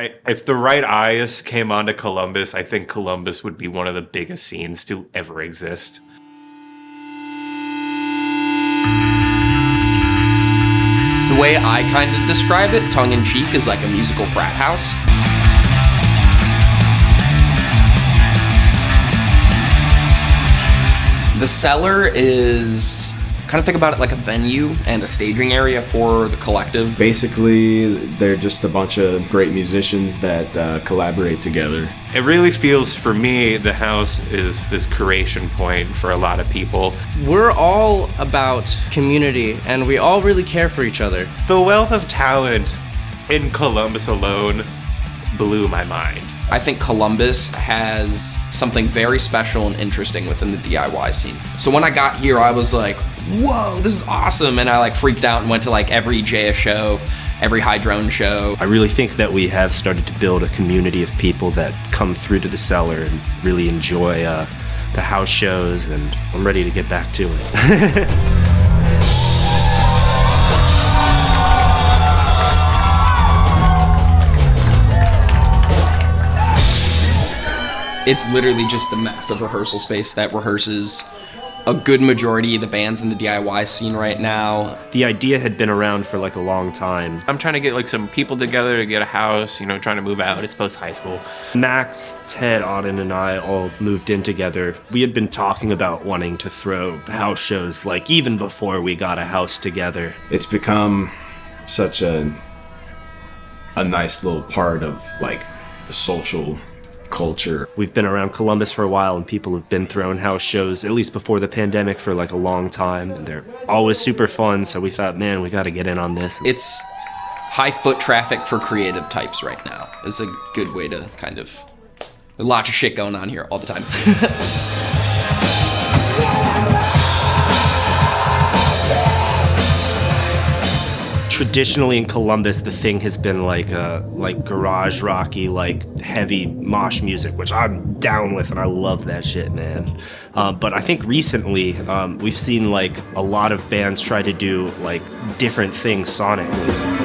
If the right eyes came onto Columbus, I think Columbus would be one of the biggest scenes to ever exist. The way I kind of describe it, tongue-in-cheek, is like a musical frat house. The Cellar is, kind of think about it like a venue and a staging area for the collective. Basically, they're just a bunch of great musicians that collaborate together. It really feels, for me, the house is this creation point for a lot of people. We're all about community, and we all really care for each other. The wealth of talent in Columbus alone blew my mind. I think Columbus has something very special and interesting within the DIY scene. So when I got here, I was like, whoa, this is awesome. And I freaked out and went to every JS show, every High Drone show. I really think that we have started to build a community of people that come through to the Cellar and really enjoy the house shows, and I'm ready to get back to it. It's literally just the massive rehearsal space that rehearses a good majority of the bands in the DIY scene right now. The idea had been around for a long time. I'm trying to get some people together to get a house, trying to move out. It's post-high school. Max, Ted, Auden, and I all moved in together. We had been talking about wanting to throw house shows even before we got a house together. It's become such a nice little part of the social culture. We've been around Columbus for a while, and people have been throwing house shows, at least before the pandemic, for a long time. And they're always super fun, so we thought, man, we got to get in on this. It's high foot traffic for creative types right now. It's a good way to lots of shit going on here all the time. Traditionally in Columbus, the thing has been garage rocky, heavy mosh music, which I'm down with, and I love that shit, man. But I think recently we've seen a lot of bands try to do different things sonically.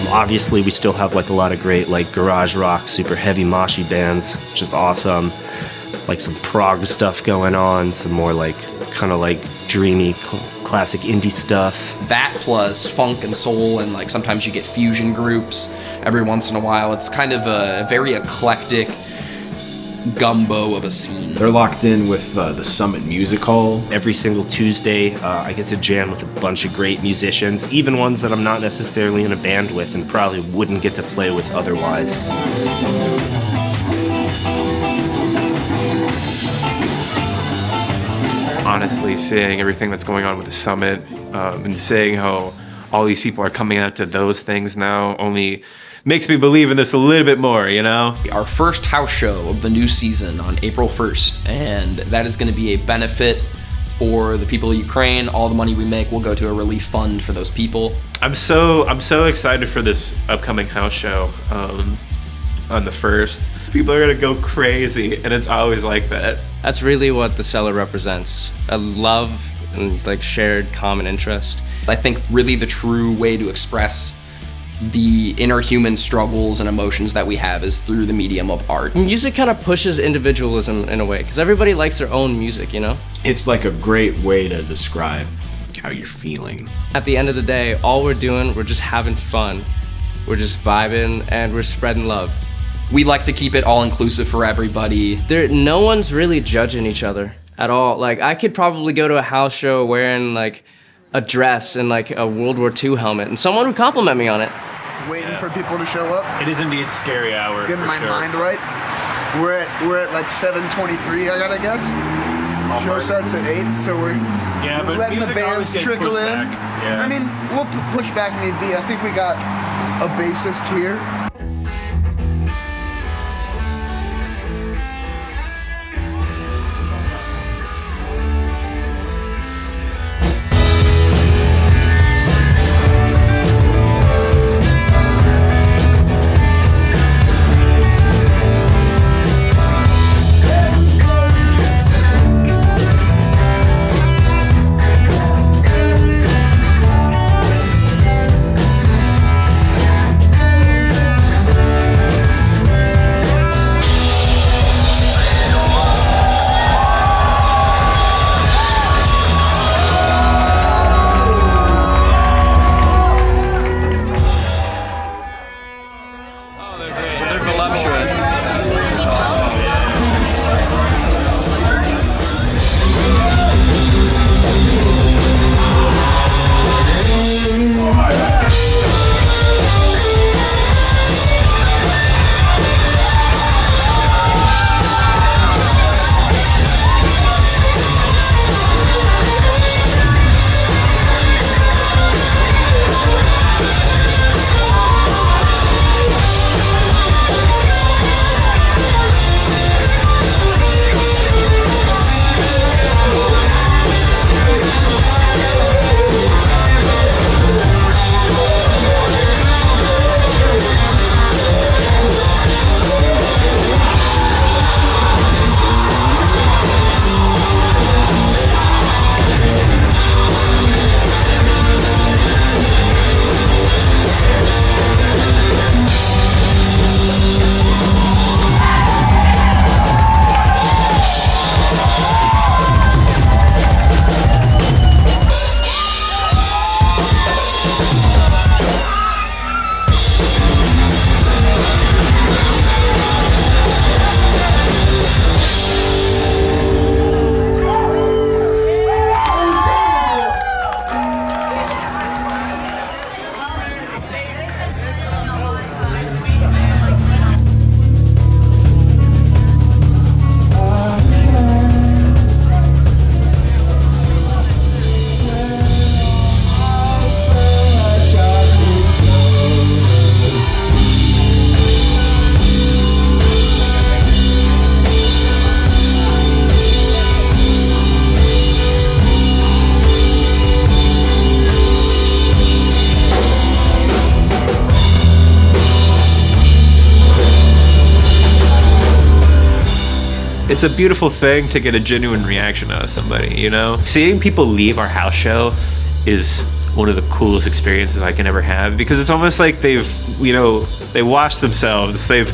Obviously, we still have a lot of great garage rock, super heavy moshy bands, which is awesome. Some prog stuff going on, some more dreamy classic indie stuff. That plus funk and soul, and sometimes you get fusion groups every once in a while. It's kind of a very eclectic gumbo of a scene. They're locked in with the Summit Music Hall. Every single Tuesday, I get to jam with a bunch of great musicians, even ones that I'm not necessarily in a band with and probably wouldn't get to play with otherwise. Honestly, seeing everything that's going on with the Summit and seeing how all these people are coming out to those things now only makes me believe in this a little bit more, Our first house show of the new season on April 1st, and that is going to be a benefit for the people of Ukraine. All the money we make will go to a relief fund for those people. I'm so excited for this upcoming house show on the 1st. People are going to go crazy, and it's always like that. That's really what the Cellar represents. A love and shared common interest. I think really the true way to express the inner human struggles and emotions that we have is through the medium of art. Music kind of pushes individualism in a way, because everybody likes their own music, It's a great way to describe how you're feeling. At the end of the day, all we're doing, we're just having fun. We're just vibing, and we're spreading love. We like to keep it all inclusive for everybody. No one's really judging each other at all. I could probably go to a house show wearing a dress and a World War II helmet, and someone would compliment me on it. Waiting for people to show up. It is indeed scary hour. Getting my mind right. We're at 7:23, I gotta guess. Show starts at 8, so we're letting the bands trickle in. Yeah. I mean, we'll push back need be. I think we got a bassist here. It's a beautiful thing to get a genuine reaction out of somebody, you know? Seeing people leave our house show is one of the coolest experiences I can ever have, because it's almost like they've, you know, they washed themselves. They've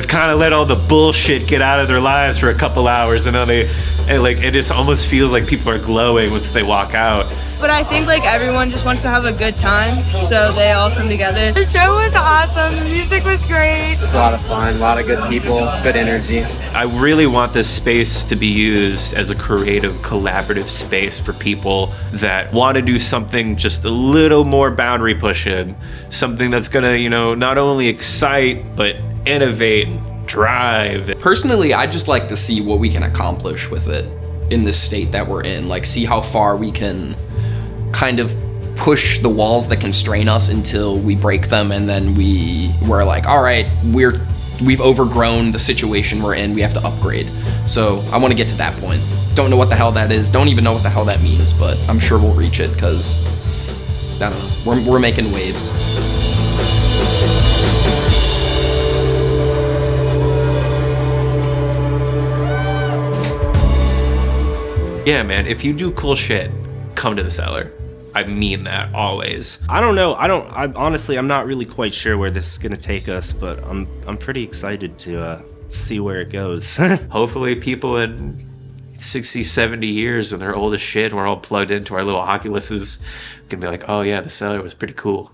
kind of let all the bullshit get out of their lives for a couple hours, and now it just almost feels like people are glowing once they walk out. But I think like everyone just wants to have a good time, so they all come together. The show was awesome. The music was great. It's a lot of fun, a lot of good people, good energy. I really want this space to be used as a creative, collaborative space for people that want to do something just a little more boundary pushing, something that's gonna, you know, not only excite, but innovate, drive. Personally, I just like to see what we can accomplish with it in this state that we're in, like see how far we can kind of push the walls that constrain us until we break them, and then we're like, all right, we've overgrown the situation we're in, we have to upgrade. So I want to get to that point. Don't know what the hell that is, don't even know what the hell that means, but I'm sure we'll reach it, because I don't know, we're making waves. Yeah, man, if you do cool shit, come to the Cellar. I mean that always. I don't know. Honestly, I'm not really quite sure where this is gonna take us, but I'm pretty excited to see where it goes. Hopefully people in 60, 70 years when they're old as shit and we're all plugged into our little Oculuses can be like, oh yeah, the Cellar was pretty cool.